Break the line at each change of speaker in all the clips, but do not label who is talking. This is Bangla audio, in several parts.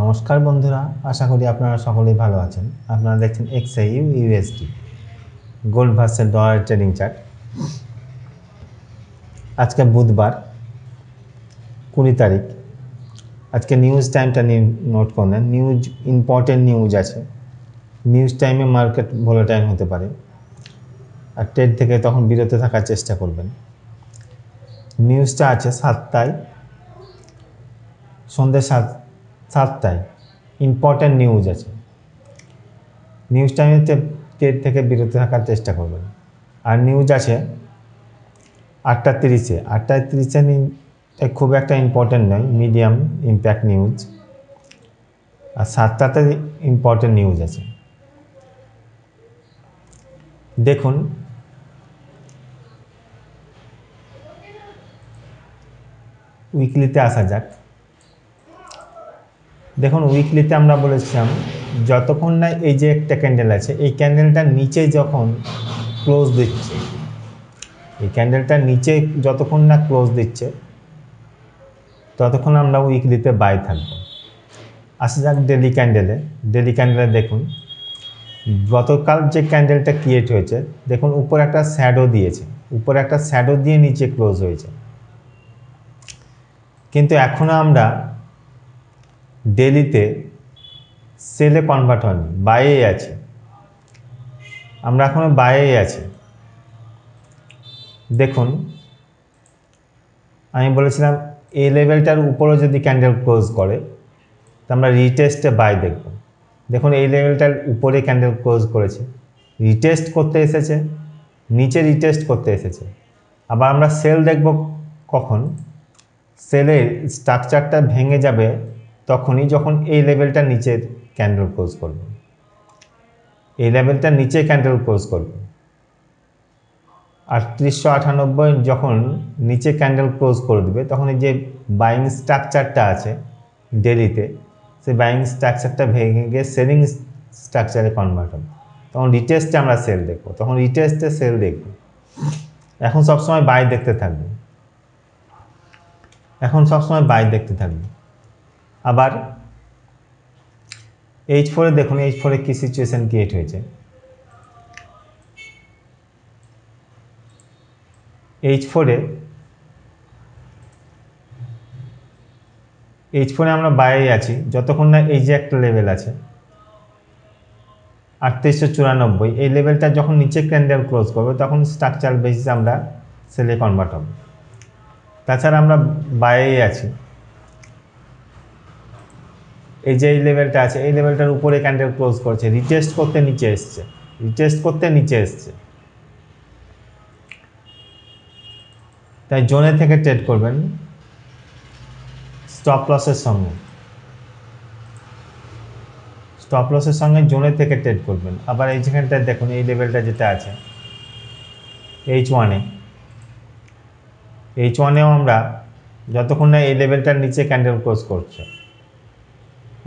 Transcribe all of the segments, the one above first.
নমস্কার বন্ধুরা, আশা করি আপনারা সকলেই ভালো আছেন। আপনারা দেখছেন XAU USD gold versus dollar trading chart. আজকে বুধবার 20 তারিখ। আজকে নিউজ টাইমটা নোট করলেন। নিউজ ইম্পর্টেন্ট নিউজ আছে। নিউজ টাইমে মার্কেট ভোলাটাইল হতে পারে, আর ট্রেড থেকে তখন বিরত থাকার চেষ্টা করবেন। নিউজটা আছে 7টায়, সন্ধ্যে 7টায় ইম্পর্টেন্ট নিউজ আছে। নিউজ টাইমে ট্রেড থেকে বিরত থাকার চেষ্টা করবেন। আর নিউজ আছে 8:30-এ। 8:30-এ খুব একটা ইম্পর্টেন্ট নয়, মিডিয়াম ইম্প্যাক্ট নিউজ। আর 7টাতে ইম্পর্টেন্ট নিউজ আছে। দেখুন, উইকলিতে আসা যাক। দেখুন, উইকলিতে আমরা বলেছিলাম যতক্ষণ না এই যে একটা ক্যান্ডেল আছে, এই ক্যান্ডেলটার নিচে যখন ক্লোজ দিচ্ছে, এই ক্যান্ডেলটার নিচে যতক্ষণ না ক্লোজ দিচ্ছে ততক্ষণ আমরা উইকলিতে বাই থাকবো। আসা যাক ডেলি ক্যান্ডেলে। ডেলি ক্যান্ডেলে দেখুন, গতকাল যে ক্যান্ডেলটা ক্রিয়েট হয়েছে, দেখুন উপরে একটা শ্যাডো দিয়েছে, উপরে একটা শ্যাডো দিয়ে নিচে ক্লোজ হয়েছে। কিন্তু এখনও আমরা ডেলিতে সেলে কনভার্ট হয়নি, বাইয়েই আছি। আমরা এখনও বাইয়েই আছি। দেখুন, আমি বলেছিলাম এই লেভেলটার উপরে যদি ক্যান্ডেল ক্লোজ করে তো আমরা রিটেস্টে বাই দেখব। দেখুন, এই লেভেলটার উপরে ক্যান্ডেল ক্লোজ করেছে, রিটেস্ট করতে এসেছে, নিচে রিটেস্ট করতে এসেছে। আবার আমরা সেল দেখব কখন? সেলের স্ট্রাকচারটা ভেঙে যাবে তখনই, যখন এই লেভেলটা নিচে ক্যান্ডেল ক্লোজ করবে। এই লেভেলটা নিচে ক্যান্ডেল ক্লোজ করবে 3898 যখন নিচে ক্যান্ডেল ক্লোজ করে দেবে, তখন এই যে বাইং স্ট্রাকচারটা আছে ডেলিতে, সেই বাইং স্ট্রাকচারটা ভেঙে গিয়ে সেলিং স্ট্রাকচারে কনভার্ট হবে। তখন রিটেস্টে আমরা সেল দেখব, তখন রিটেস্টে সেল দেখব। এখন সবসময় বাই দেখতে থাকবে, এখন সবসময় বাই দেখতে থাকবে। আবার H4-এ দেখুন, H4-এ কি সিচুয়েশন ক্রিয়েট হয়েছে। H4-এ আমরা বাইরে আছি যতক্ষণ না এই যে একটা লেভেল আছে 3894, এই লেভেলটা যখন নিচে ক্যান্ডেল ক্লোজ করবে তখন স্ট্রাকচার বেসিসে আমরা সেলে কনভার্ট হবে। তাছাড়া আমরা বাইরেই আছি। এই যে এই লেভেলটা আছে, এই লেভেলটার উপরে ক্যান্ডেল ক্লোজ করছে, রিটেস্ট করতে নিচে এসছে, রিটেস্ট করতে নিচে এসছে। তাই জোনে থেকে ট্রেড করবেন স্টপ লসের সঙ্গে, স্টপ লসের সঙ্গে জোনে থেকে ট্রেড করবেন। আবার এই যেখানটায় দেখুন, এই লেভেলটা যেটা আছে H1-এও আমরা যতক্ষণ না এই লেভেলটার নিচে ক্যান্ডেল ক্লোজ করছে,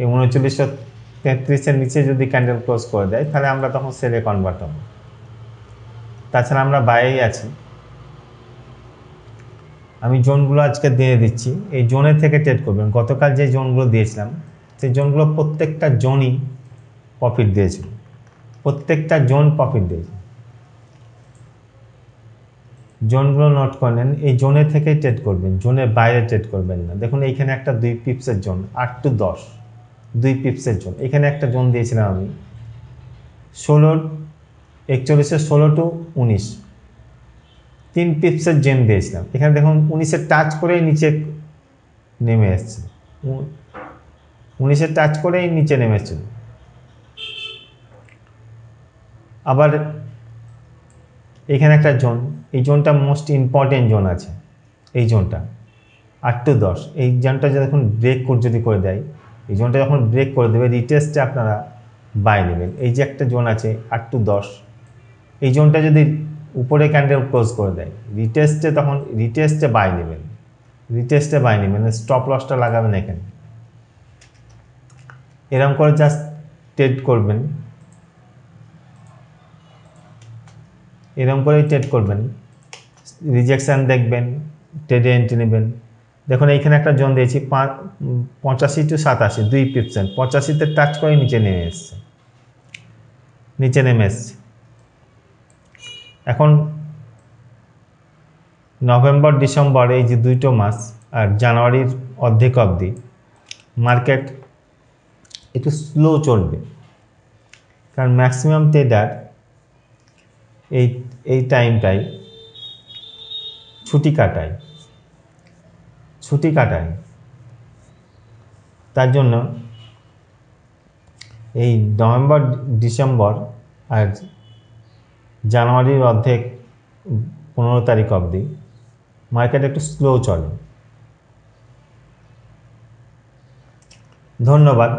এই 3933-এর নিচে যদি ক্যান্ডেল ক্লোজ করে দেয় তাহলে আমরা তখন সেলে কনভার্ট হব। তাছাড়া আমরা বাইরেই আছি। আমি জোনগুলো আজকে দিয়ে দিচ্ছি, এই জোনে থেকে ট্রেড করবেন। গতকাল যে জোনগুলো দিয়েছিলাম সেই জোনগুলো প্রত্যেকটা জোনই প্রফিট দিয়েছিল, প্রত্যেকটা জোন প্রফিট দিয়েছে। জোনগুলো নোট করেন, এই জোনে থেকে ট্রেড করবেন, জোনের বাইরে ট্রেড করবেন না। দেখুন, এইখানে একটা 2 পিপসের জোন, 8 to 10 2 পিপসের জোন। এখানে একটা জোন দিয়েছিলাম আমি 41 16 to 19, 3 পিপসের জোন দিয়েছিলাম। এখানে দেখুন 19-এর টাচ করেই নিচে নেমে এসছে, 19-এর টাচ করেই নিচে নেমে এসছিল। আবার এখানে একটা জোন, এই জোনটা মোস্ট ইম্পর্টেন্ট জোন আছে, এই জোনটা 8 to 10, এই জোনটা যখন ব্রেক যদি করে দেয়, এই জোনটা যখন ব্রেক করে দেবে রিটেস্টে আপনারা বাই নেবেন। এই যে একটা জোন আছে 8 to 10, এই জোনটা যদি উপরে ক্যান্ডেল ক্লোজ করে দেয় রিটেস্টে, তখন রিটেস্টে বাই নেবেন, রিটেস্টে বাই নেবেন, স্টপ লসটা লাগাবেন এখানে। এরকম করে জাস্ট ট্রেড করবেন, এরকম করেই ট্রেড করবেন। রিজেকশান দেখবেন, ট্রেডে এন্ট্রি নেবেন, দেখুন এইখানে একটা জোন দিয়েছি 85 টু 87, 2%। 85-তে টাচ করে নিচে নেমে এসছে, এখন নভেম্বর ডিসেম্বর এই যে দুটো মাস আর জানুয়ারির অর্ধেক অবধি মার্কেট একটু স্লো চলবে, কারণ ম্যাক্সিমাম ট্রেডার এই টাইমটাই ছুটি কাটায়। তার জন্য এই নভেম্বর ডিসেম্বর আর জানুয়ারির অর্ধেক 15 তারিখ অবধি মার্কেট একটু স্লো চলে। ধন্যবাদ।